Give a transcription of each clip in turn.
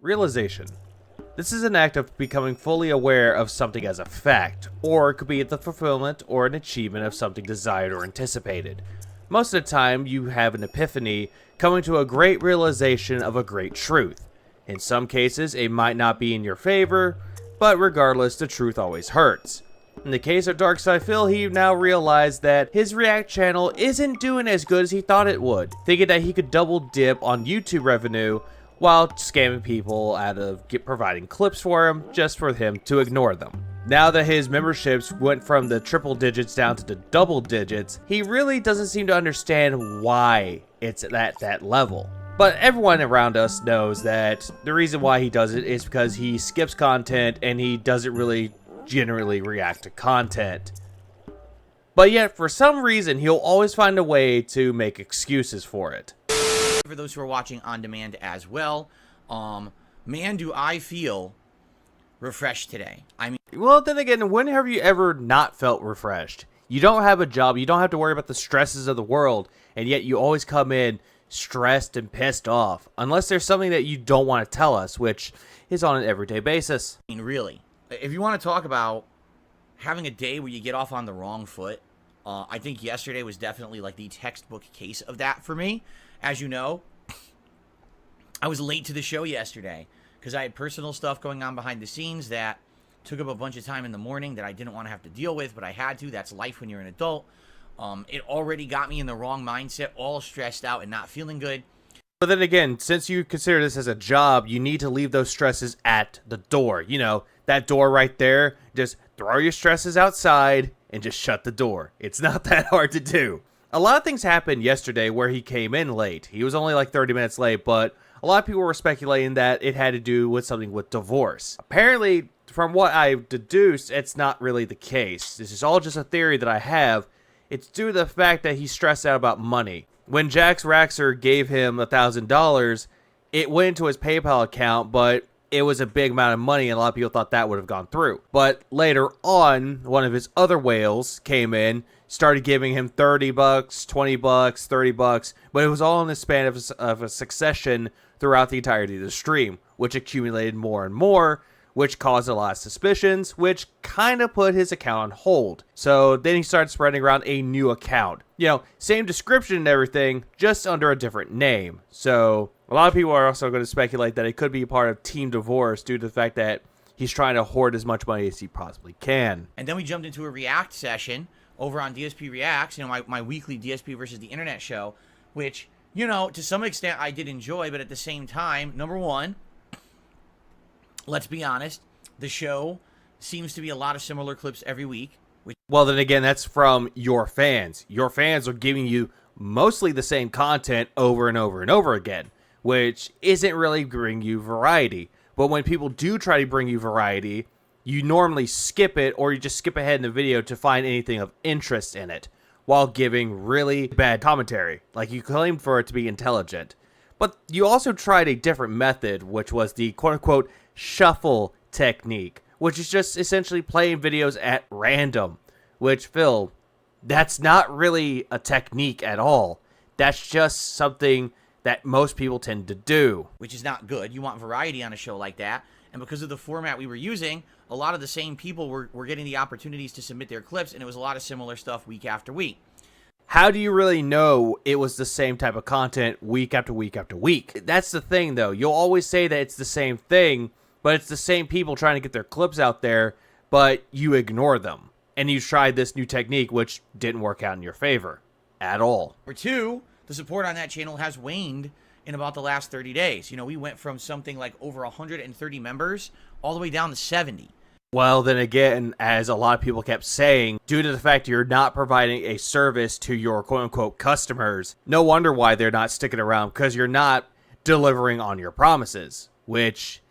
Realization. This is an act of becoming fully aware of something as a fact, or it could be the fulfillment or an achievement of something desired or anticipated. Most of the time, you have an epiphany, coming to a great realization of a great truth. In some cases, it might not be in your favor, but regardless, the truth always hurts. In the case of Darkside Phil, he now realized that his React channel isn't doing as good as he thought it would, thinking that he could double dip on YouTube revenue while scamming people out of providing clips for him just for him to ignore them. Now that his memberships went from the triple digits down to the double digits, he really doesn't seem to understand why it's at that level. But everyone around us knows that the reason why he does it is because he skips content and he doesn't really generally react to content. But yet, for some reason, he'll always find a way to make excuses for it. For those who are watching on demand as well, man, do I feel refreshed today. I mean, well, then again, when have you ever not felt refreshed? You don't have a job, you don't have to worry about the stresses of the world, and yet you always come in stressed and pissed off, unless there's something that you don't want to tell us, which is on an everyday basis. I mean, really, if you want to talk about having a day where you get off on the wrong foot, I think yesterday was definitely like the textbook case of that for me. As you know, I was late to the show yesterday because I had personal stuff going on behind the scenes that took up a bunch of time in the morning that I didn't want to have to deal with, but I had to. That's life when you're an adult. It already got me in the wrong mindset, all stressed out and not feeling good. But then again, since you consider this as a job, you need to leave those stresses at the door. You know, that door right there, just throw your stresses outside and just shut the door. It's not that hard to do. A lot of things happened yesterday where he came in late. He was only like 30 minutes late, but a lot of people were speculating that it had to do with something with divorce. Apparently, from what I've deduced, it's not really the case. This is all just a theory that I have. It's due to the fact that he's stressed out about money. When Jax Raxer gave him $1,000, it went into his PayPal account, but it was a big amount of money, and a lot of people thought that would have gone through. But later on, one of his other whales came in, started giving him $30, $20, $30, but it was all in the span of a succession throughout the entirety of the stream, which accumulated more and more, which caused a lot of suspicions, which kind of put his account on hold. So then he started spreading around a new account. You know, same description and everything, just under a different name. So a lot of people are also going to speculate that it could be a part of Team Divorce due to the fact that he's trying to hoard as much money as he possibly can. And then we jumped into a React session over on DSP Reacts, you know, my weekly DSP versus the internet show, which, you know, to some extent I did enjoy, but at the same time, number one, let's be honest, the show seems to be a lot of similar clips every week. Well, then again, that's from your fans. Your fans are giving you mostly the same content over and over and over again, which isn't really bringing you variety. But when people do try to bring you variety, you normally skip it, or you just skip ahead in the video to find anything of interest in it, while giving really bad commentary, like you claimed for it to be intelligent. But you also tried a different method, which was the quote-unquote shuffle technique, which is just essentially playing videos at random, which, Phil, that's not really a technique at all. That's just something that most people tend to do. Which is not good. You want variety on a show like that. And because of the format we were using, a lot of the same people were getting the opportunities to submit their clips, and it was a lot of similar stuff week after week. How do you really know it was the same type of content week after week after week? That's the thing, though. You'll always say that it's the same thing, but it's the same people trying to get their clips out there, but you ignore them. And you tried this new technique, which didn't work out in your favor at all. Number two, the support on that channel has waned in about the last 30 days. You know, we went from something like over 130 members all the way down to 70. Well, then again, as a lot of people kept saying, due to the fact you're not providing a service to your quote-unquote customers, no wonder why they're not sticking around, because you're not delivering on your promises, which,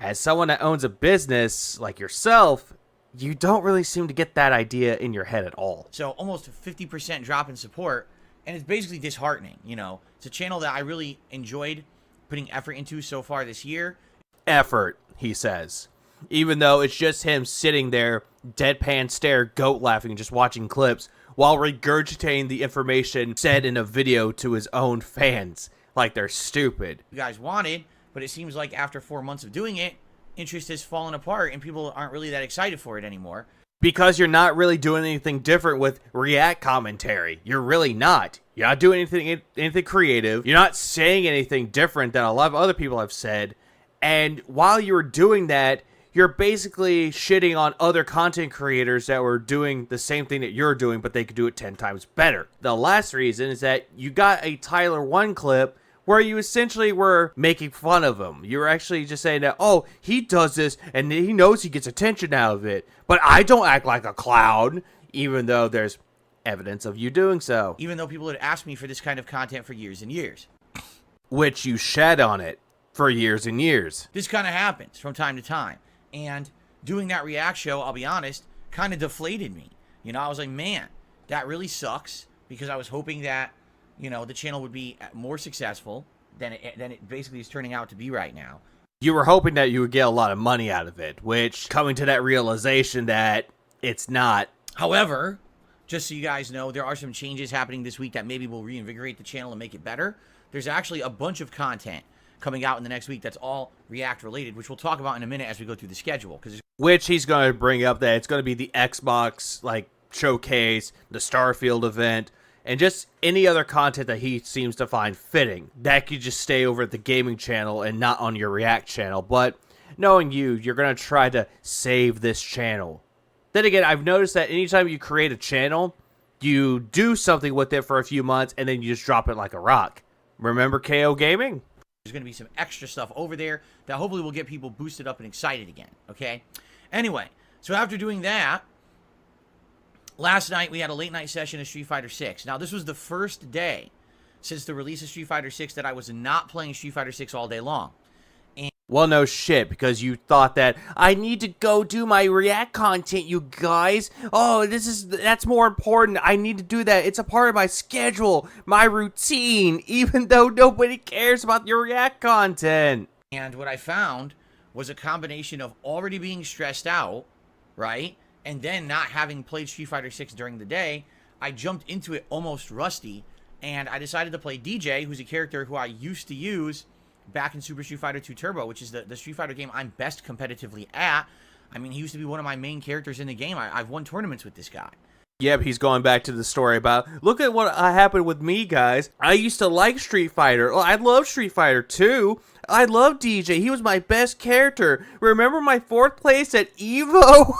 as someone that owns a business like yourself, you don't really seem to get that idea in your head at all. So almost a 50% drop in support, and it's basically disheartening. You know, it's a channel that I really enjoyed putting effort into so far this year. Effort, he says. Even though it's just him sitting there, deadpan stare, goat laughing, just watching clips, while regurgitating the information said in a video to his own fans, like they're stupid. You guys wanted, But it seems like after 4 months of doing it, interest has fallen apart and people aren't really that excited for it anymore. Because you're not really doing anything different with React commentary. You're really not. You're not doing anything creative. You're not saying anything different than a lot of other people have said. And while you were doing that, you're basically shitting on other content creators that were doing the same thing that you're doing, but they could do it 10 times better. The last reason is that you got a Tyler 1 clip where you essentially were making fun of him. You were actually just saying that, oh, he does this and he knows he gets attention out of it, but I don't act like a clown, even though there's evidence of you doing so. Even though people had asked me for this kind of content for years and years. Which you shed on it for years and years. This kind of happens from time to time. And doing that React show, I'll be honest, kind of deflated me. You know, I was like, man, that really sucks, because I was hoping that, you know, the channel would be more successful than it basically is turning out to be right now. You were hoping that you would get a lot of money out of it, which, coming to that realization that it's not. However, just so you guys know, there are some changes happening this week that maybe will reinvigorate the channel and make it better. There's actually a bunch of content coming out in the next week that's all React related, which we'll talk about in a minute as we go through the schedule. Which he's going to bring up, that it's going to be the Xbox like showcase, the Starfield event, and just any other content that he seems to find fitting. That could just stay over at the gaming channel and not on your React channel. But knowing you, you're going to try to save this channel. Then again, I've noticed that anytime you create a channel, you do something with it for a few months and then you just drop it like a rock. Remember KO Gaming? There's going to be some extra stuff over there that hopefully will get people boosted up and excited again, okay? Anyway, so after doing that, last night we had a late night session of Street Fighter 6. Now, this was the first day since the release of Street Fighter 6 that I was not playing Street Fighter 6 all day long. Well, no shit, because you thought that, I need to go do my React content, you guys. Oh, that's more important. I need to do that. It's a part of my schedule, my routine, even though nobody cares about your React content. And what I found was a combination of already being stressed out, right? And then not having played Street Fighter 6 during the day. I jumped into it almost rusty, and I decided to play DJ, who's a character who I used to use back in Super Street Fighter 2 Turbo, which is the Street Fighter game I'm best competitively at. I mean, he used to be one of my main characters in the game. I've won tournaments with this guy. Yep, he's going back to the story about, look at what happened with me, guys. I used to like Street Fighter. Oh, I love Street Fighter 2. I love DJ. He was my best character. Remember my 4th place at EVO?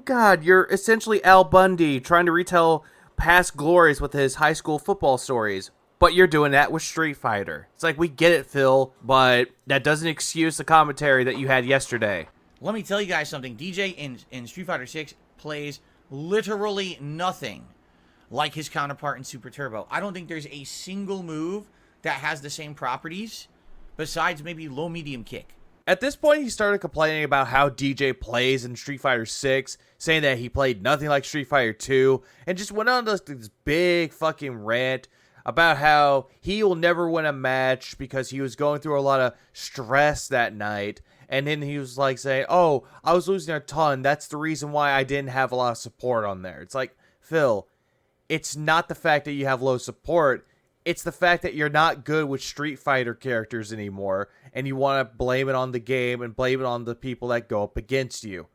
God, you're essentially Al Bundy trying to retell past glories with his high school football stories. But you're doing that with Street Fighter. It's like, we get it, Phil, but that doesn't excuse the commentary that you had yesterday. Let me tell you guys something. DJ in Street Fighter 6 plays literally nothing like his counterpart in Super Turbo. I don't think there's a single move that has the same properties besides maybe low medium kick. At this point, he started complaining about how DJ plays in Street Fighter 6, saying that he played nothing like Street Fighter 2, and just went on this big fucking rant about how he will never win a match because he was going through a lot of stress that night. And then he was like saying, oh, I was losing a ton. That's the reason why I didn't have a lot of support on there. It's like, Phil, it's not the fact that you have low support. It's the fact that you're not good with Street Fighter characters anymore. And you want to blame it on the game and blame it on the people that go up against you.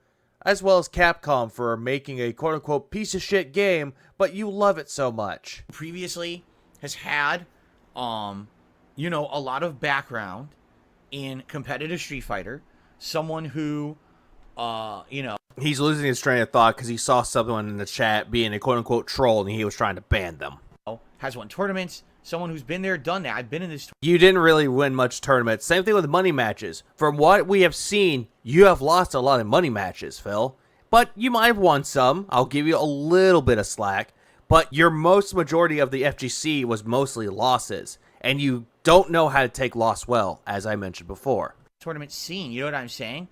As well as Capcom for making a quote-unquote piece of shit game, but you love it so much. Previously has had, you know, a lot of background in competitive Street Fighter. Someone who, you know... He's losing his train of thought because he saw someone in the chat being a quote-unquote troll and he was trying to ban them. Has won tournaments. Someone who's been there, done that. I've been in this... You didn't really win much tournaments. Same thing with money matches. From what we have seen, you have lost a lot of money matches, Phil. But you might have won some. I'll give you a little bit of slack. But your majority of the FGC was mostly losses. And you don't know how to take loss well, as I mentioned before. Tournament scene, you know what I'm saying?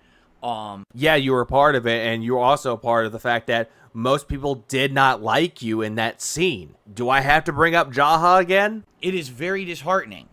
Yeah, you were a part of it, and you were also a part of the fact that most people did not like you in that scene. Do I have to bring up Jaha again? It is very disheartening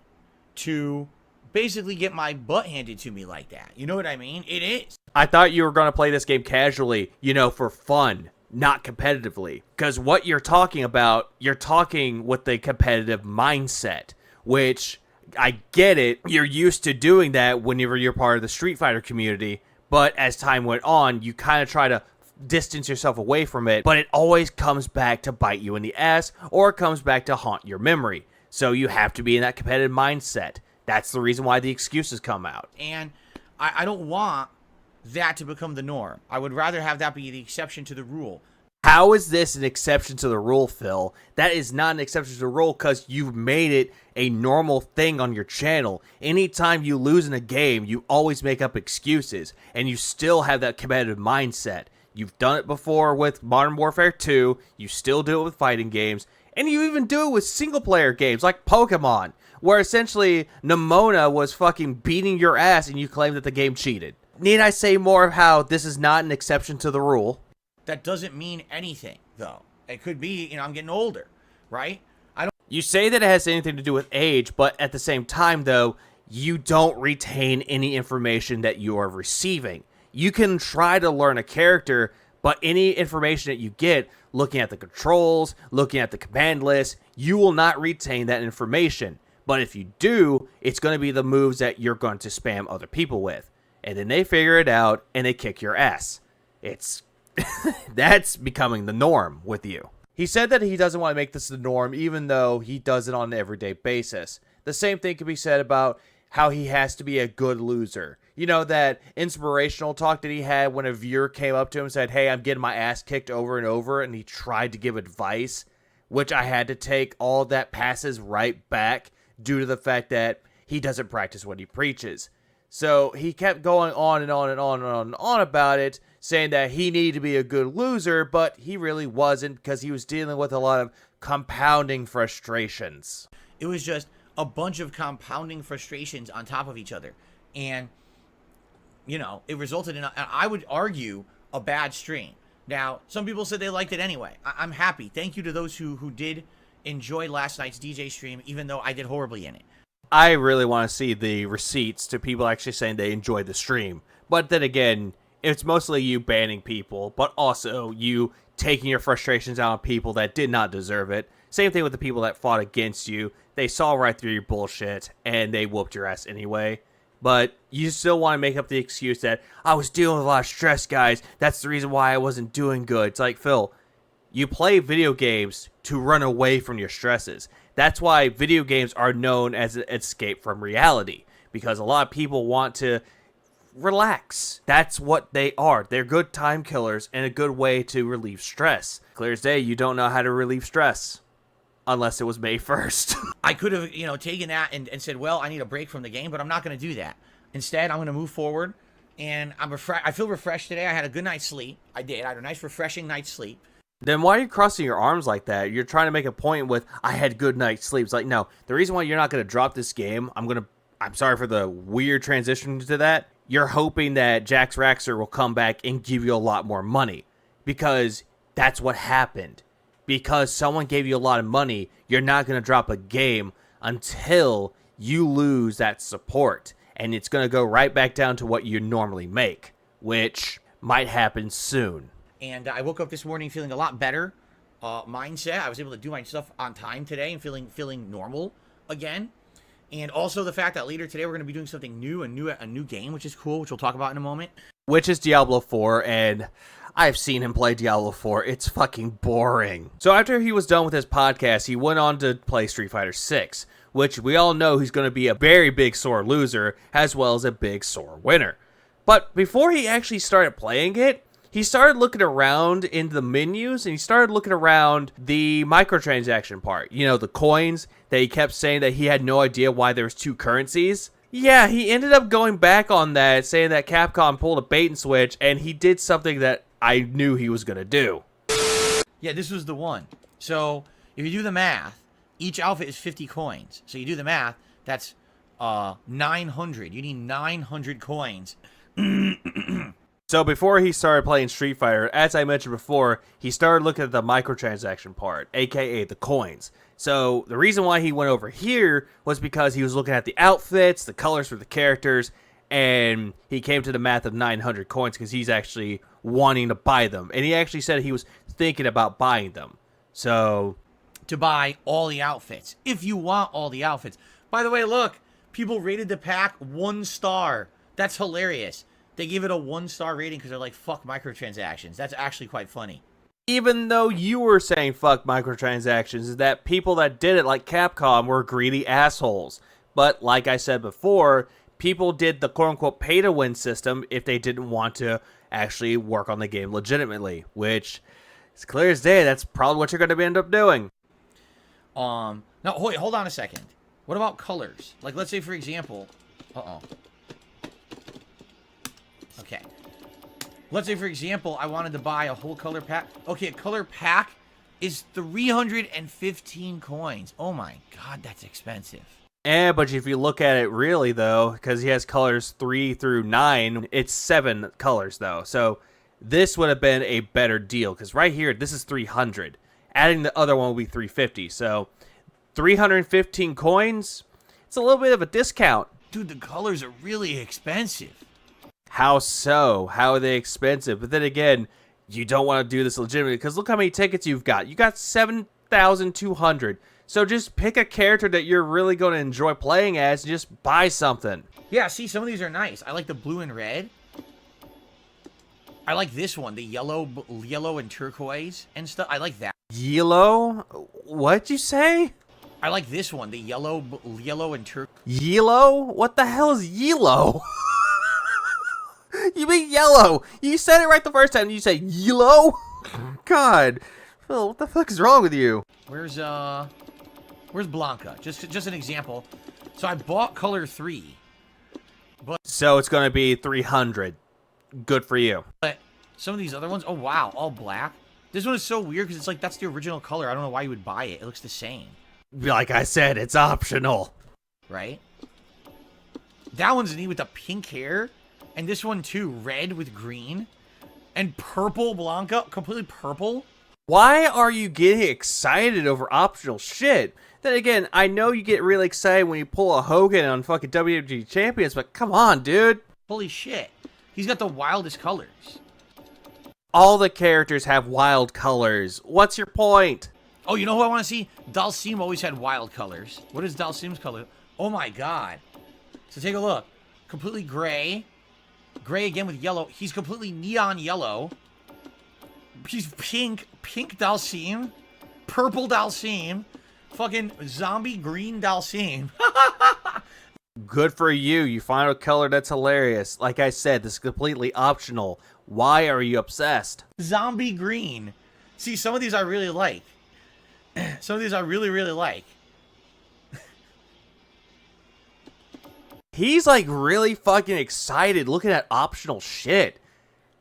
to basically get my butt handed to me like that. You know what I mean? It is. I thought you were going to play this game casually, you know, for fun, not competitively. Because what you're talking about, you're talking with the competitive mindset, which I get it. You're used to doing that whenever you're part of the Street Fighter community, but as time went on, you kind of try to distance yourself away from it, but it always comes back to bite you in the ass, or it comes back to haunt your memory. So you have to be in that competitive mindset. That's the reason why the excuses come out. And I don't want that to become the norm. I would rather have that be the exception to the rule. How is this an exception to the rule, Phil? That is not an exception to the rule because you've made it a normal thing on your channel. Anytime you lose in a game, you always make up excuses, and you still have that competitive mindset. You've done it before with Modern Warfare 2, you still do it with fighting games, and you even do it with single-player games like Pokemon, where essentially Nimona was fucking beating your ass and you claim that the game cheated. Need I say more of how this is not an exception to the rule? That doesn't mean anything, though. It could be, I'm getting older, right? You say that it has anything to do with age, but at the same time, though, you don't retain any information that you are receiving. You can try to learn a character, but any information that you get, looking at the controls, looking at the command list, you will not retain that information. But if you do, it's going to be the moves that you're going to spam other people with. And then they figure it out, and they kick your ass. That's becoming the norm with you. He said that he doesn't want to make this the norm, even though he does it on an everyday basis. The same thing can be said about how he has to be a good loser. You know, that inspirational talk that he had when a viewer came up to him and said, hey, I'm getting my ass kicked over and over, and he tried to give advice, which I had to take all that passes right back due to the fact that he doesn't practice what he preaches. So he kept going on and on and on and on and on about it, saying that he needed to be a good loser, but he really wasn't because he was dealing with a lot of compounding frustrations. It was just a bunch of compounding frustrations on top of each other. And, it resulted in, I would argue, a bad stream. Now, some people said they liked it anyway. I'm happy. Thank you to those who did enjoy last night's DJ stream, even though I did horribly in it. I really want to see the receipts to people actually saying they enjoyed the stream. But then again, it's mostly you banning people, but also you taking your frustrations out on people that did not deserve it. Same thing with the people that fought against you. They saw right through your bullshit, and they whooped your ass anyway. But you still want to make up the excuse that, I was dealing with a lot of stress, guys. That's the reason why I wasn't doing good. It's like, Phil, you play video games to run away from your stresses. That's why video games are known as an escape from reality. Because a lot of people want to relax. That's what they are. They're good time killers and a good way to relieve stress. Clear as day, you don't know how to relieve stress. Unless it was May 1st. I could have, taken that and said, well, I need a break from the game, but I'm not going to do that. Instead, I'm going to move forward, and I feel refreshed today. I had a good night's sleep. I did. I had a nice, refreshing night's sleep. Then why are you crossing your arms like that? You're trying to make a point with, I had good night's sleep. It's like, no, the reason why you're not going to drop this game, I'm sorry for the weird transition to that. You're hoping that Jax Raxer will come back and give you a lot more money. Because that's what happened. Because someone gave you a lot of money, you're not going to drop a game until you lose that support. And it's going to go right back down to what you normally make, which might happen soon. And I woke up this morning feeling a lot better mindset. I was able to do my stuff on time today and feeling normal again. And also the fact that later today we're going to be doing something new, a new game, which is cool, which we'll talk about in a moment. Which is Diablo 4, and I've seen him play Diablo 4. It's fucking boring. So after he was done with his podcast, he went on to play Street Fighter 6, which we all know he's going to be a very big sore loser, as well as a big sore winner. But before he actually started playing it, he started looking around in the menus, and he started looking around the microtransaction part. The coins that he kept saying that he had no idea why there was two currencies. Yeah, he ended up going back on that, saying that Capcom pulled a bait and switch, and he did something that I knew he was going to do. Yeah, this was the one. So, if you do the math, each outfit is 50 coins. So you do the math, that's 900. You need 900 coins. So before he started playing Street Fighter, as I mentioned before, he started looking at the microtransaction part, aka the coins. So the reason why he went over here was because he was looking at the outfits, the colors for the characters, and he came to the math of 900 coins because he's actually wanting to buy them. And he actually said he was thinking about buying them. So to buy all the outfits, if you want all the outfits. By the way, look. People rated the pack 1 star. That's hilarious. They give it a 1-star rating because they're like, fuck microtransactions. That's actually quite funny. Even though you were saying fuck microtransactions, is that people that did it, like Capcom, were greedy assholes. But like I said before, people did the quote-unquote pay-to-win system if they didn't want to actually work on the game legitimately, which is clear as day. That's probably what you're going to end up doing. Now, wait, hold on a second. What about colors? Like, let's say, for example... Okay. Let's say, for example, I wanted to buy a whole color pack. Okay, a color pack is 315 coins. Oh my god, that's expensive. But if you look at it really, though, because he has colors 3 through 9, it's 7 colors, though. So this would have been a better deal, because right here, this is 300. Adding the other one will be 350. So 315 coins, it's a little bit of a discount. Dude, the colors are really expensive. How so? How are they expensive? But then again, you don't want to do this legitimately, because look how many tickets you've got. You got 7,200. So just pick a character that you're really going to enjoy playing as and just buy something. Yeah, see, some of these are nice. I like the blue and red. I like this one, the yellow and turquoise and stuff. I like that. Yellow? What'd you say? I like this one, the yellow and turquoise. Yellow? What the hell is yellow? You mean yellow? You said it right the first time. You say yellow? God, Phil, what the fuck is wrong with you? Where's Blanca? Just an example. So I bought color 3. So it's gonna be 300. Good for you. But some of these other ones, oh wow, all black. This one is so weird because it's like that's the original color. I don't know why you would buy it. It looks the same. Like I said, it's optional. Right? That one's neat with the pink hair. And this one too, red with green. And purple Blanca, completely purple. Why are you getting excited over optional shit? Then again, I know you get really excited when you pull a Hogan on fucking WWE Champions, but come on, dude. Holy shit. He's got the wildest colors. All the characters have wild colors. What's your point? Oh, you know who I want to see? Dalsim always had wild colors. What is Dalsim's color? Oh my god. So take a look. Completely gray. Gray again with yellow. He's completely neon yellow. He's pink. Pink Dalsim. Purple Dalsim. Fucking zombie green Dalsim. Good for you. You find a color that's hilarious. Like I said, this is completely optional. Why are you obsessed? Zombie green. See, some of these I really like. Some of these I really, really like. He's like really fucking excited looking at optional shit.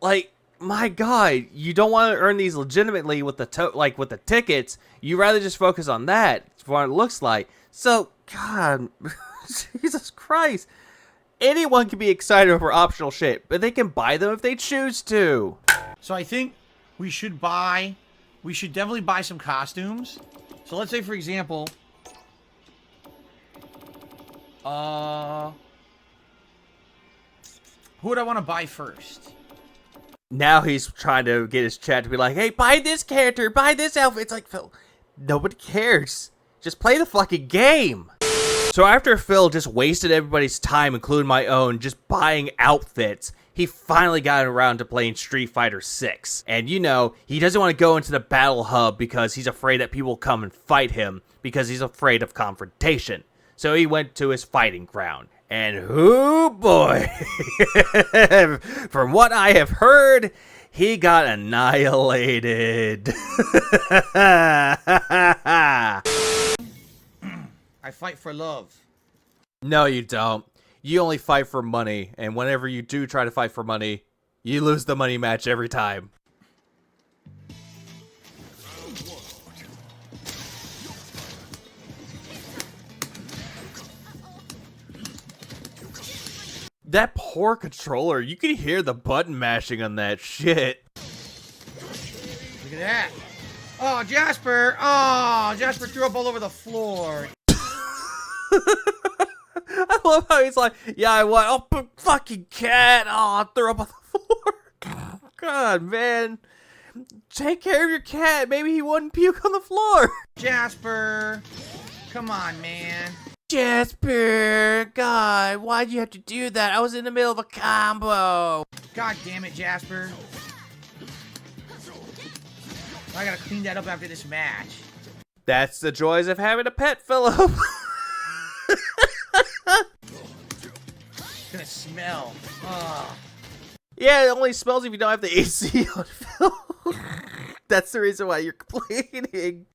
Like, my god, you don't want to earn these legitimately with the with the tickets. You rather just focus on that. It's what it looks like. So, god, Jesus Christ. Anyone can be excited over optional shit, but they can buy them if they choose to. So I think we should definitely buy some costumes. So let's say, for example, who would I want to buy first? Now he's trying to get his chat to be like, hey, buy this character, buy this outfit. It's like, Phil, nobody cares. Just play the fucking game. So after Phil just wasted everybody's time, including my own, just buying outfits, he finally got around to playing Street Fighter 6. And you know, he doesn't want to go into the battle hub because he's afraid that people will come and fight him because he's afraid of confrontation. So he went to his fighting ground. And oh boy, from what I have heard, he got annihilated. I fight for love. No, you don't. You only fight for money, and whenever you do try to fight for money, you lose the money match every time. That poor controller, you can hear the button mashing on that shit. Look at that. Oh, Jasper. Oh, Jasper threw up all over the floor. I love how he's like, yeah, I want. Oh, but fucking cat. Oh, I threw up on the floor. God, man. Take care of your cat. Maybe he wouldn't puke on the floor. Jasper. Come on, man. Jasper, God, why'd you have to do that? I was in the middle of a combo. God damn it, Jasper. I gotta clean that up after this match. That's the joys of having a pet, Philip. It's gonna smell. Ugh. Yeah, it only smells if you don't have the AC on, Phil. That's the reason why you're complaining.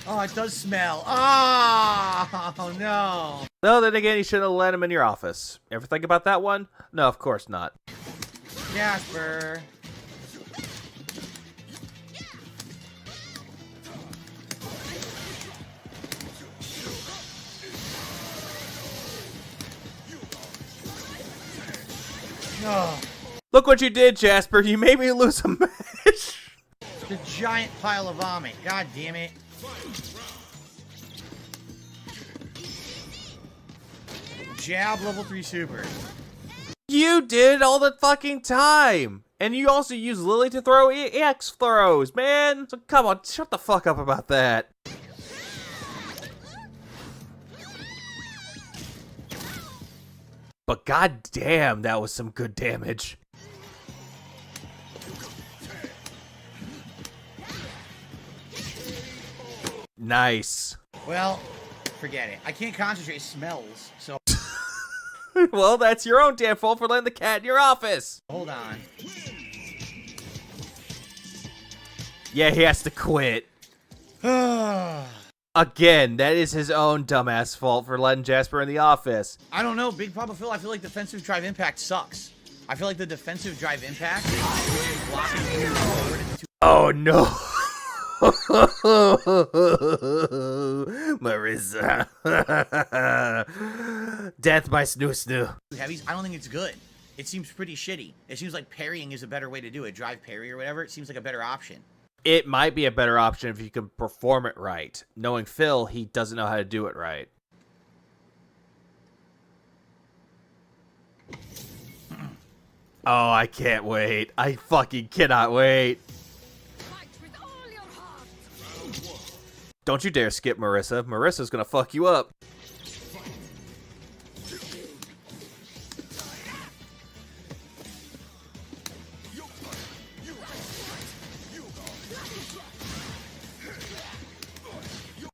Oh, it does smell. Oh, no. No, then again, you shouldn't have let him in your office. Ever think about that one? No, of course not. Jasper. Oh. Look what you did, Jasper. You made me lose a match. The giant pile of vomit. God damn it. Jab level 3 super. You did all the fucking time. And you also use Lily to throw EX throws, man. So come on, shut the fuck up about that. But goddamn, that was some good damage. Nice. Well, forget it. I can't concentrate. It smells. So Well, that's your own damn fault for letting the cat in your office. hold on. Yeah, he has to quit. Again, that is his own dumbass fault for letting Jasper in the office. I don't know, Big Papa Phil. I feel like defensive drive impact sucks. I feel like the defensive drive impact is blocking you forward into Oh no. Marissa. Death by snoo snoo. two heavies. I don't think it's good. It seems pretty shitty. It seems like parrying is a better way to do it. Drive parry or whatever. It seems like a better option. It might be a better option if you can perform it right. Knowing Phil, he doesn't know how to do it right. Oh, I can't wait. I fucking cannot wait. Don't you dare skip Marissa. Marissa's gonna fuck you up.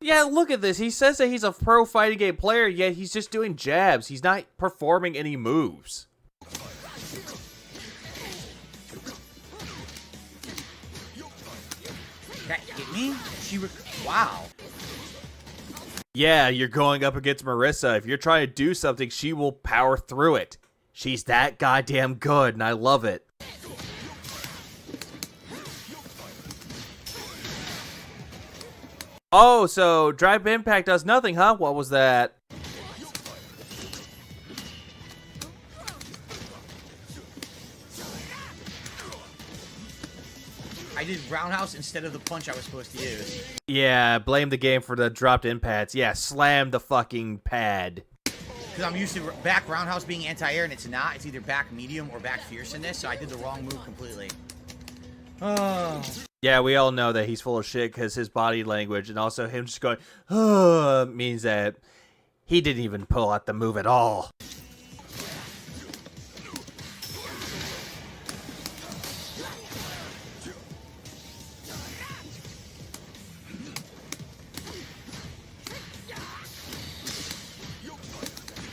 Yeah, look at this. He says that he's a pro fighting game player, yet he's just doing jabs. He's not performing any moves. That hit me? Wow. Yeah, you're going up against Marissa. If you're trying to do something, she will power through it. She's that goddamn good, and I love it. Oh, so Drive Impact does nothing, huh? What was that? I did roundhouse instead of the punch I was supposed to use. Yeah, blame the game for the dropped impads. Yeah, slam the fucking pad. Because I'm used to back roundhouse being anti-air, and it's not. It's either back medium or back fierce in this, so I did the wrong move completely. Oh. Yeah, we all know that he's full of shit because his body language and also him just going, means that he didn't even pull out the move at all.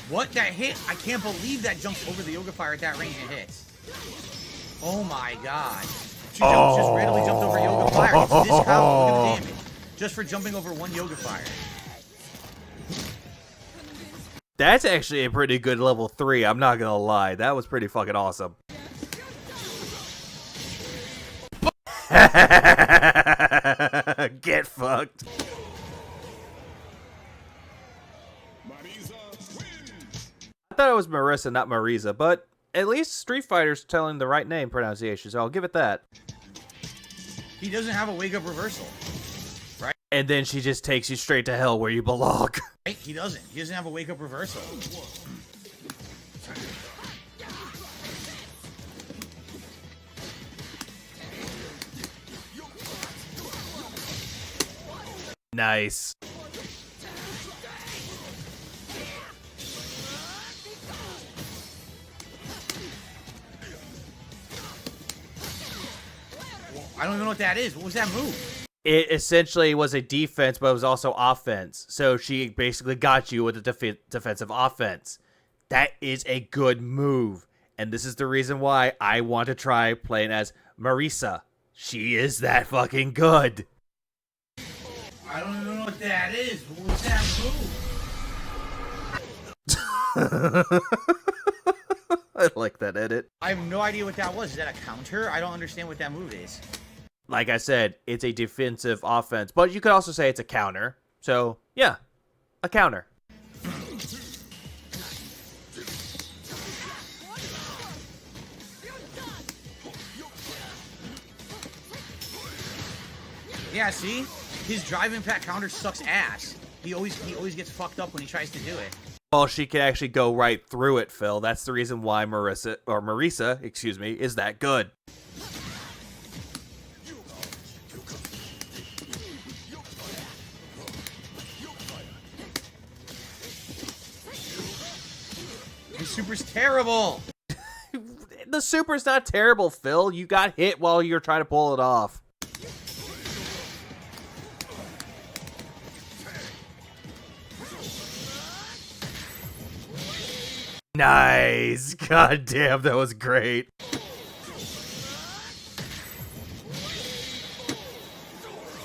What? That hit? I can't believe that jumps over the Yoga Fire at that range and hits. Oh my god. She just randomly jumped over Yoga Fire. It's this combo. Look at the damage. Just for jumping over one Yoga Fire. That's actually a pretty good level 3, I'm not gonna lie. That was pretty fucking awesome. Get fucked. I thought it was Marissa, not Marisa, but at least Street Fighter's telling the right name pronunciation, so I'll give it that. He doesn't have a wake-up reversal. Right? And then she just takes you straight to hell where you belong. Right? He doesn't. He doesn't have a wake-up reversal. Nice. I don't even know what that is. What was that move? It essentially was a defense, but it was also offense. So she basically got you with a defensive offense. That is a good move. And this is the reason why I want to try playing as Marissa. She is that fucking good. I don't even know what that is. What was that move? I like that edit. I have no idea what that was. Is that a counter? I don't understand what that move is. Like I said, it's a defensive offense, but you could also say it's a counter. So, yeah, a counter. Yeah, see? His drive impact counter sucks ass. He always gets fucked up when he tries to do it. Well, she can actually go right through it, Phil. That's the reason why Marissa, is that good. His super's terrible. The super's not terrible, Phil. You got hit while you're trying to pull it off. Nice. God damn, that was great.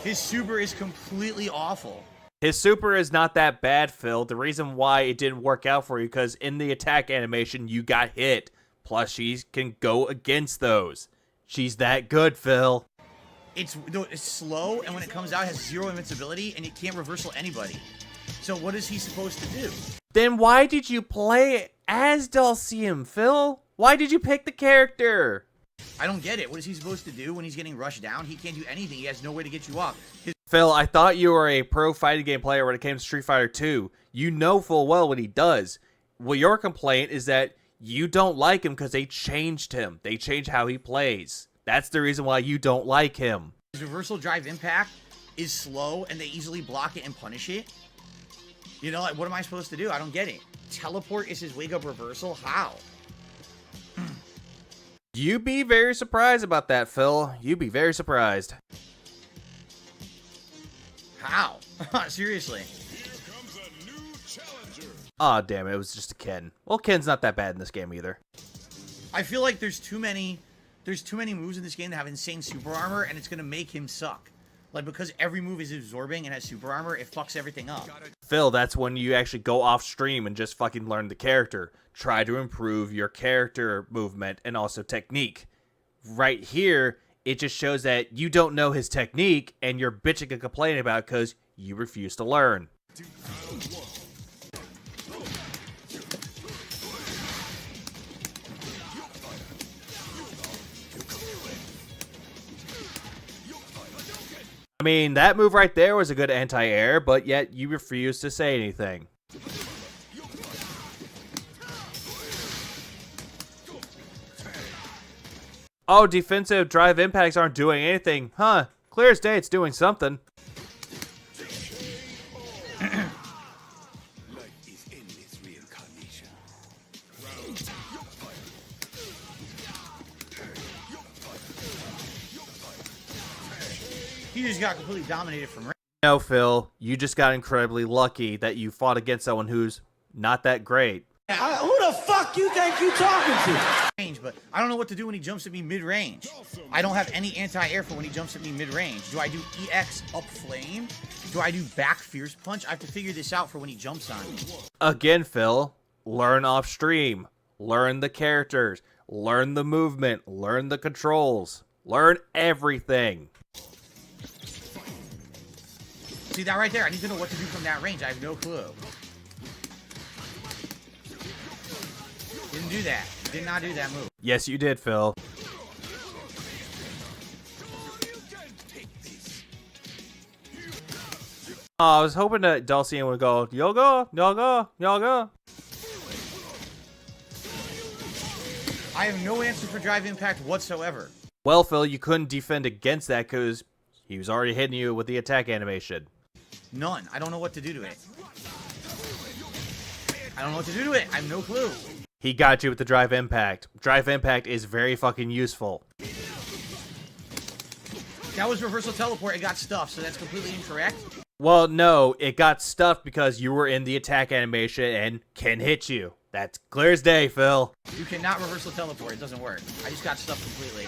His super is completely awful. His super is not that bad, Phil. The reason why it didn't work out for you, because in the attack animation, you got hit. Plus, she can go against those. She's that good, Phil. It's slow, and when it comes out, it has 0 invincibility, and it can't reversal anybody. So what is he supposed to do? Then why did you play as Dulcium, Phil? Why did you pick the character? I don't get it. What is he supposed to do when he's getting rushed down? He can't do anything. He has no way to get you up. Phil, I thought you were a pro fighting game player when it came to Street Fighter 2. You know full well what he does. Well, your complaint is that you don't like him because they changed him. They changed how he plays. That's the reason why you don't like him. His reversal drive impact is slow, and they easily block it and punish it. You know, like, what am I supposed to do? I don't get it. Teleport is his wake-up reversal? How? You'd be very surprised about that, Phil. You'd be very surprised. How? Seriously. Aw, damn it. It was just a Ken. Well, Ken's not that bad in this game either. I feel like there's too many moves in this game that have insane super armor, and it's going to make him suck. Like, because every move is absorbing and has super armor, it fucks everything up. Phil, that's when you actually go off stream and just fucking learn the character. Try to improve your character movement and also technique. Right here, it just shows that you don't know his technique and you're bitching and complaining about it because you refuse to learn. I mean, that move right there was a good anti-air, but yet you refuse to say anything. Oh, defensive drive impacts aren't doing anything. Huh. Clear as day, it's doing something. He just got completely dominated from range. No, Phil. You just got incredibly lucky that you fought against someone who's not that great. Who the fuck you think you talking to? But I don't know what to do when he jumps at me mid-range. I don't have any anti-air for when he jumps at me mid-range. Do I do EX up flame? Do I do back fierce punch? I have to figure this out for when he jumps on me. Again, Phil, learn off stream. Learn the characters. Learn the movement. Learn the controls. Learn everything. See that right there? I need to know what to do from that range. I have no clue. Didn't do that. Did not do that move. Yes, you did, Phil. I was hoping that Dulcian would go, y'all go, y'all go, y'all go. I have no answer for drive impact whatsoever. Well, Phil, you couldn't defend against that because he was already hitting you with the attack animation. None. I don't know what to do to it. I don't know what to do to it. I have no clue. He got you with the drive impact. Drive impact is very fucking useful. That was reversal teleport. It got stuffed, so that's completely incorrect. Well, no, it got stuffed because you were in the attack animation and Ken hit you. That's clear as day, Phil. You cannot reversal teleport. It doesn't work. I just got stuffed completely.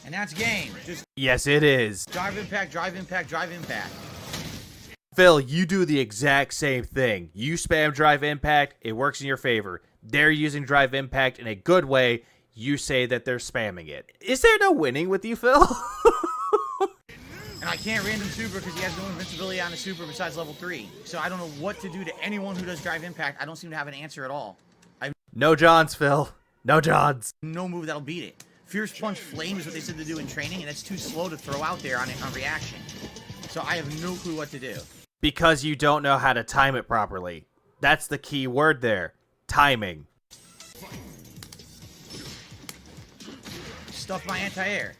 And that's game. Just Yes, it is. drive impact, drive impact, drive impact. Phil, you do the exact same thing. You spam drive impact, it works in your favor. They're using drive impact in a good way. You say that they're spamming it. Is there no winning with you, Phil? And I can't random super because he has no invincibility on a super besides level 3. So I don't know what to do to anyone who does drive impact. I don't seem to have an answer at all. I have No Johns, Phil. No Johns. no move that'll beat it. Fierce Punch Flame is what they said to do in training, and it's too slow to throw out there on reaction. So I have no clue what to do. Because you don't know how to time it properly. That's the key word there. Timing. Stuff my anti-air.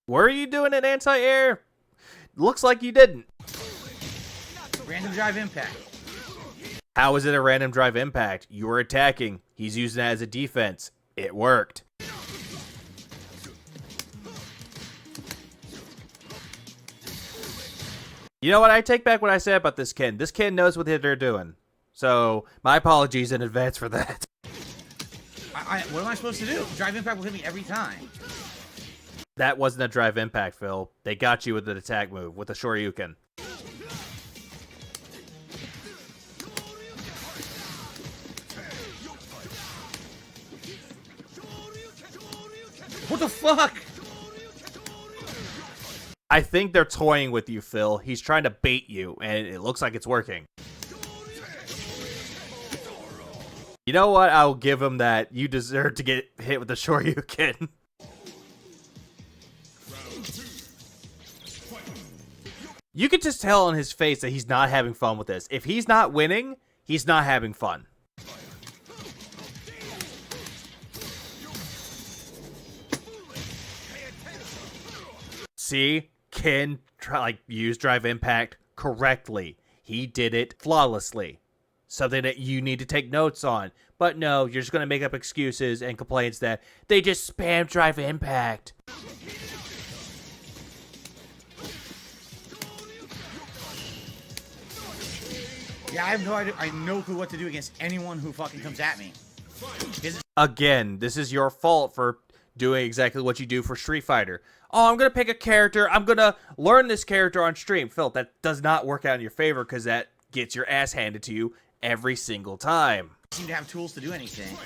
Were you doing an anti-air? Looks like you didn't. Random drive impact. How is it a random drive impact? You were attacking. He's using it as a defense. It worked. You know what? I take back what I said about this Ken. This Ken knows what they're doing. So, my apologies in advance for that. What am I supposed to do? Drive impact will hit me every time. That wasn't a drive impact, Phil. They got you with an attack move, with a Shoryuken. What the fuck? I think they're toying with you, Phil. He's trying to bait you, and it looks like it's working. You know what? I'll give him that. You deserve to get hit with the Shoryuken. You can just tell on his face that he's not having fun with this. If he's not winning, he's not having fun. See? Ken used drive impact correctly. He did it flawlessly. Something that you need to take notes on. But no, you're just going to make up excuses and complaints that they just spam drive impact. Yeah, I have no idea. I have no clue what to do against anyone who fucking comes at me. Again, this is your fault for doing exactly what you do for Street Fighter. Oh, I'm going to pick a character. I'm going to learn this character on stream. Phil, that does not work out in your favor because that gets your ass handed to you every single time. I seem to have tools to do anything.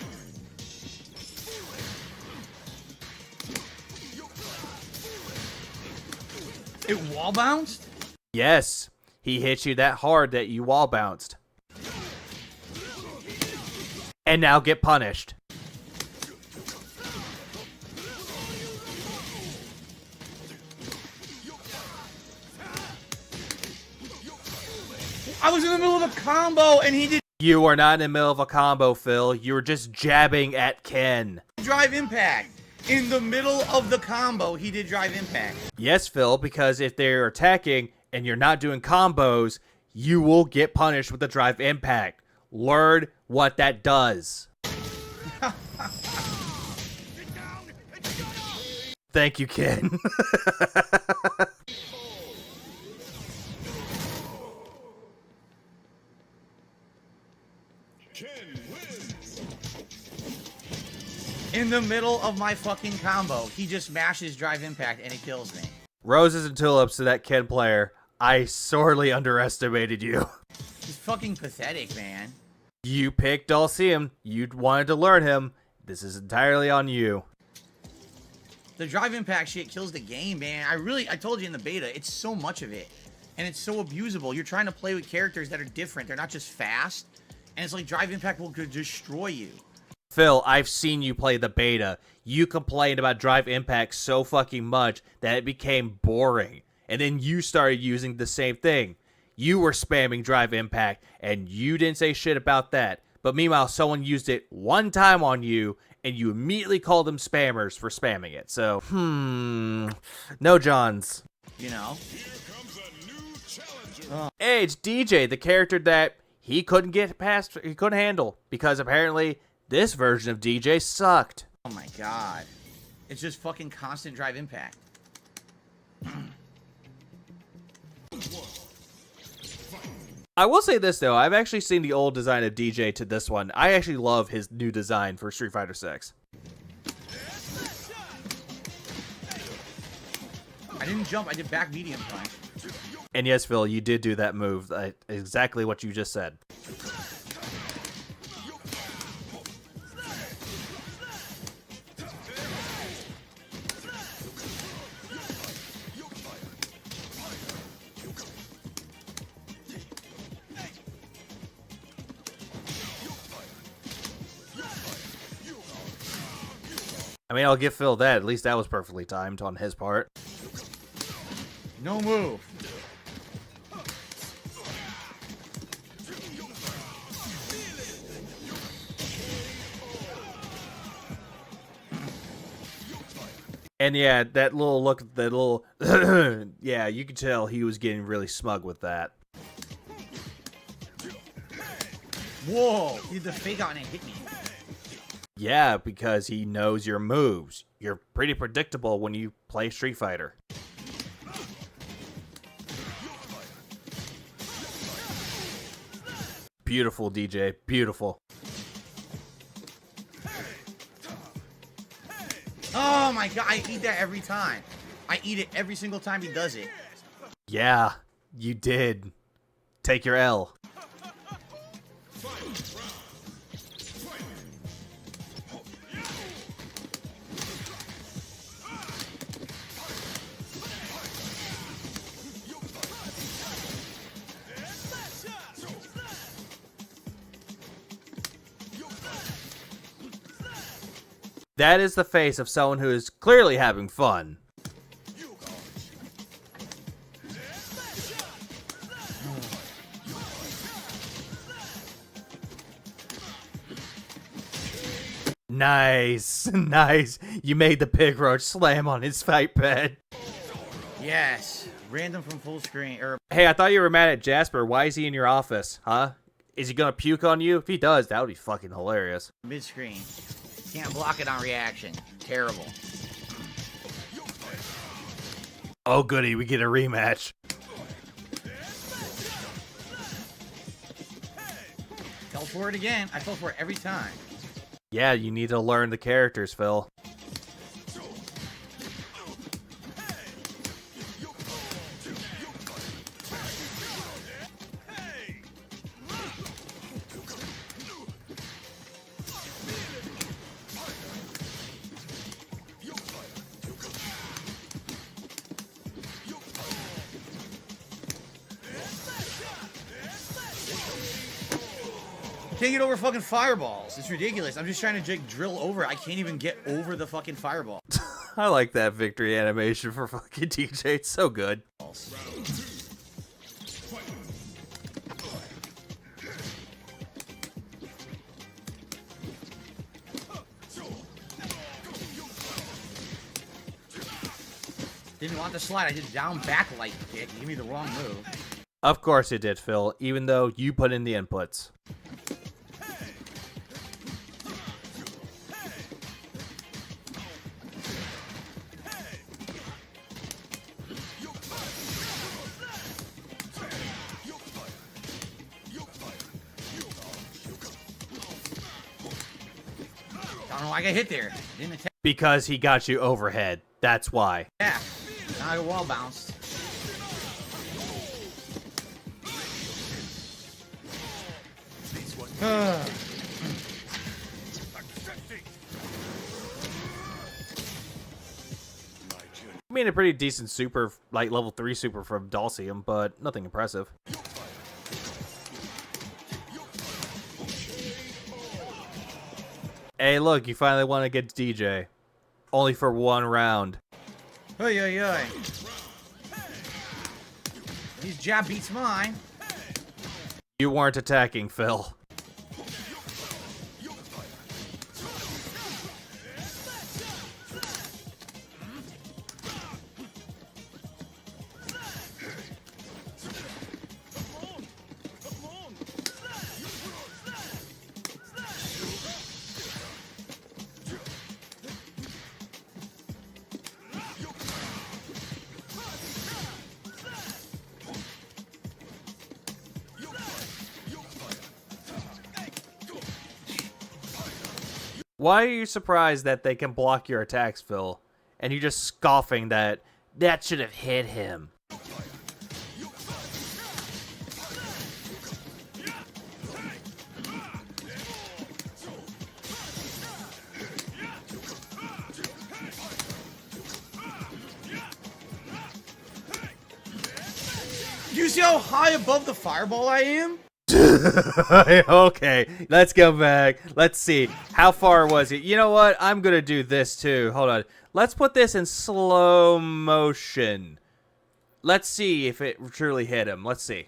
It wall bounced? Yes, he hit you that hard that you wall bounced. And now get punished. I was in the middle of a combo and he did You are not in the middle of a combo, Phil. You were just jabbing at Ken. drive impact. In the middle of the combo, he did drive impact. Yes, Phil, because if they're attacking and you're not doing combos, you will get punished with the drive impact. Learn what that does. Thank you, Ken. In the middle of my fucking combo, he just mashes drive impact and it kills me. Roses and tulips to that Ken player. I sorely underestimated you. He's fucking pathetic, man. You picked Dulcium. You wanted to learn him. This is entirely on you. The drive impact shit kills the game, man. I told you in the beta, it's so much of it. And it's so abusable. You're trying to play with characters that are different. They're not just fast. And it's like drive impact will destroy you. Phil, I've seen you play the beta. You complained about drive impact so fucking much that it became boring. And then you started using the same thing. You were spamming drive impact, and you didn't say shit about that. But meanwhile, someone used it one time on you, and you immediately called them spammers for spamming it. So, no Johns. You know? Hey, it's DJ, the character that he couldn't get past, he couldn't handle. Because apparently, this version of DJ sucked. Oh my god. It's just fucking constant drive impact. I will say this though, I've actually seen the old design of DJ to this one. I actually love his new design for Street Fighter 6. I didn't jump, I did back medium punch. And yes, Phil, you did do that move. Exactly what you just said. I mean, I'll give Phil that. At least that was perfectly timed on his part. No move. And yeah, that little look, that little... yeah, you could tell he was getting really smug with that. Whoa! He did the fake out and it hit me. Yeah, because he knows your moves. You're pretty predictable when you play Street Fighter. Beautiful, DJ. Beautiful. Oh my god, I eat that every time. I eat it every single time he does it. Yeah, you did. Take your L. That is the face of someone who is clearly having fun. Nice, nice. You made the pig roach slam on his fight pad. Yes, random from full screen. Hey, I thought you were mad at Jasper. Why is he in your office, huh? Is he gonna puke on you? If he does, that would be fucking hilarious. Mid screen. Can't block it on reaction. Terrible. Oh goody, we get a rematch. Fell for it again. I fell for it every time. Yeah, you need to learn the characters, Phil. Can't get over fucking fireballs. It's ridiculous. I'm just trying to drill over it. I can't even get over the fucking fireball. I like that victory animation for fucking DJ. It's so good. Didn't want the slide. I did down back light kick. You gave me the wrong move. Of course it did, Phil, even though you put in the inputs. I don't know why I got hit there. Didn't attack. Because he got you overhead. That's why. Yeah. Now I got wall bounced. I mean, a pretty decent super, like level 3 super from Dulcium, but nothing impressive. Hey, look, you finally won against DJ. Only for one round. Oy, oy, oy. His jab beats mine. You weren't attacking, Phil. Why are you surprised that they can block your attacks, Phil? And you're just scoffing that should have hit him. Do you see how high above the fireball I am? Okay, let's go back. Let's see. How far was it? You know what? I'm going to do this too. Hold on. Let's put this in slow motion. Let's see if it truly hit him. Let's see.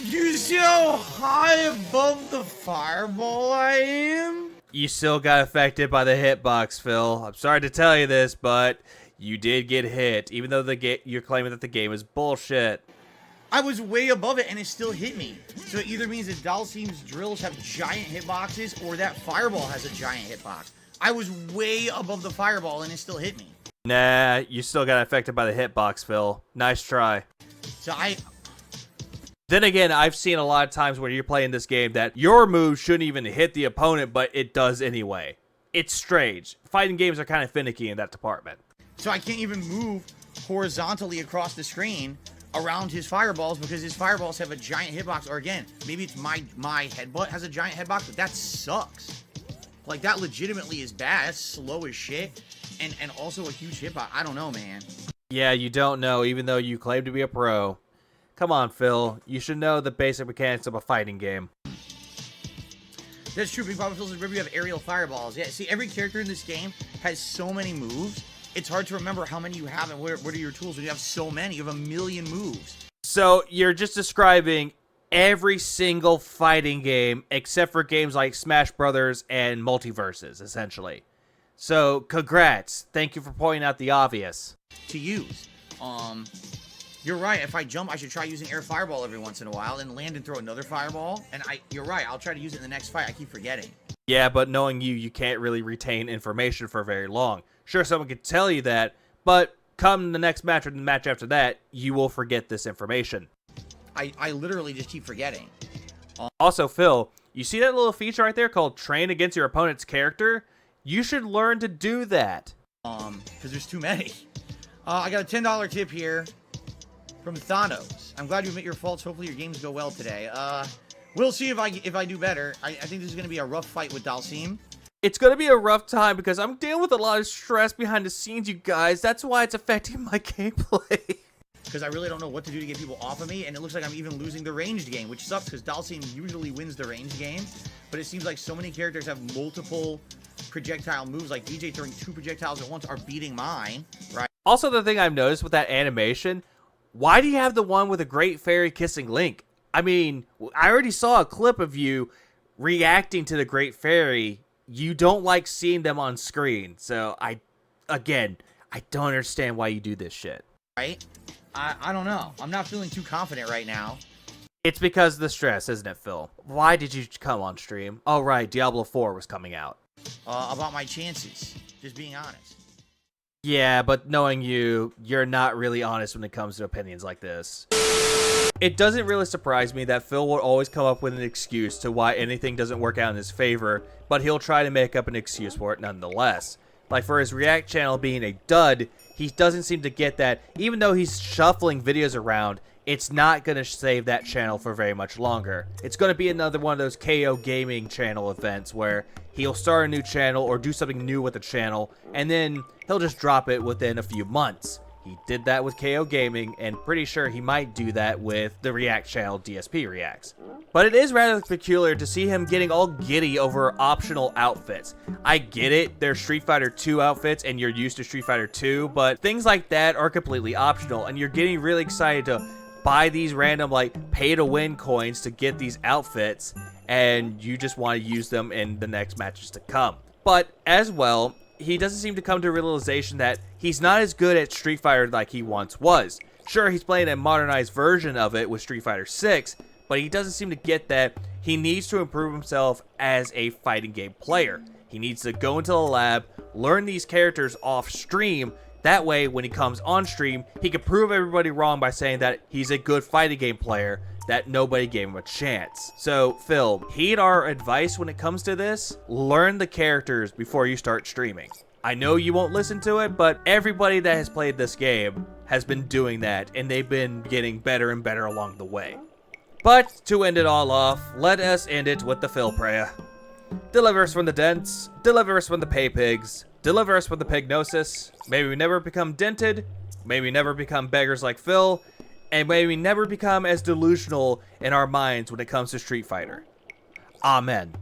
You see how high above the fireball I am? You still got affected by the hitbox, Phil. I'm sorry to tell you this, but you did get hit, even though you're claiming that the game is bullshit. I was way above it and it still hit me. So it either means that Dalsim's drills have giant hitboxes or that fireball has a giant hitbox. I was way above the fireball and it still hit me. Nah, you still got affected by the hitbox, Phil. Nice try. So Then again, I've seen a lot of times when you're playing this game that your move shouldn't even hit the opponent, but it does anyway. It's strange. Fighting games are kind of finicky in that department. So I can't even move horizontally across the screen around his fireballs because his fireballs have a giant hitbox. Or again, maybe it's my headbutt has a giant hitbox, but that sucks. Like, that legitimately is bad. That's slow as shit. And also a huge hitbox. I don't know, man. Yeah, you don't know, even though you claim to be a pro. Come on, Phil. You should know the basic mechanics of a fighting game. That's true. Big Papa Phil's River, you have aerial fireballs. Yeah, see, every character in this game has so many moves. It's hard to remember how many you have and what are your tools when you have so many. You have a million moves. So you're just describing every single fighting game except for games like Smash Brothers and Multiverses, essentially. So congrats. Thank you for pointing out the obvious. To use. You're right. If I jump, I should try using air fireball every once in a while and land and throw another fireball. And you're right. I'll try to use it in the next fight. I keep forgetting. Yeah, but knowing you can't really retain information for very long. Sure, someone could tell you that, but come the next match or the match after that, you will forget this information. I literally just keep forgetting. Also, Phil, you see that little feature right there called train against your opponent's character? You should learn to do that. Because there's too many. I got a $10 tip here from Thanos. I'm glad you admit your faults. Hopefully your games go well today. We'll see if I do better. I think this is going to be a rough fight with Dalsim. It's going to be a rough time because I'm dealing with a lot of stress behind the scenes, you guys. That's why it's affecting my gameplay. Because I really don't know what to do to get people off of me, and it looks like I'm even losing the ranged game, which sucks because Dalsim usually wins the ranged game. But it seems like so many characters have multiple projectile moves, like DJ throwing 2 projectiles at once are beating mine, right? Also, the thing I've noticed with that animation, why do you have the one with a great fairy kissing Link? I mean, I already saw a clip of you reacting to the great fairy. You don't like seeing them on screen. So, I don't understand why you do this shit. Right? I don't know. I'm not feeling too confident right now. It's because of the stress, isn't it, Phil? Why did you come on stream? Oh, right. Diablo 4 was coming out. About my chances. Just being honest. Yeah, but knowing you're not really honest when it comes to opinions like this. It doesn't really surprise me that Phil will always come up with an excuse to why anything doesn't work out in his favor, but he'll try to make up an excuse for it nonetheless. Like for his React channel being a dud, he doesn't seem to get that even though he's shuffling videos around, it's not going to save that channel for very much longer. It's going to be another one of those KO Gaming channel events where he'll start a new channel or do something new with the channel, and then he'll just drop it within a few months. He did that with KO Gaming, and pretty sure he might do that with the React channel DSP Reacts. But it is rather peculiar to see him getting all giddy over optional outfits. I get it, they're Street Fighter 2 outfits and you're used to Street Fighter 2, but things like that are completely optional, and you're getting really excited to buy these random like pay-to-win coins to get these outfits, and you just want to use them in the next matches to come. But as well, he doesn't seem to come to a realization that he's not as good at Street Fighter like he once was. Sure, he's playing a modernized version of it with Street Fighter 6, but he doesn't seem to get that he needs to improve himself as a fighting game player. He needs to go into the lab, learn these characters off stream. That way, when he comes on stream, he can prove everybody wrong by saying that he's a good fighting game player, that nobody gave him a chance. So, Phil, heed our advice when it comes to this. Learn the characters before you start streaming. I know you won't listen to it, but everybody that has played this game has been doing that, and they've been getting better and better along the way. But, to end it all off, let us end it with the Phil prayer. Deliver us from the dents, deliver us from the pay pigs, deliver us from the pignosis. May we never become dented, may we never become beggars like Phil, and may we never become as delusional in our minds when it comes to Street Fighter. Amen.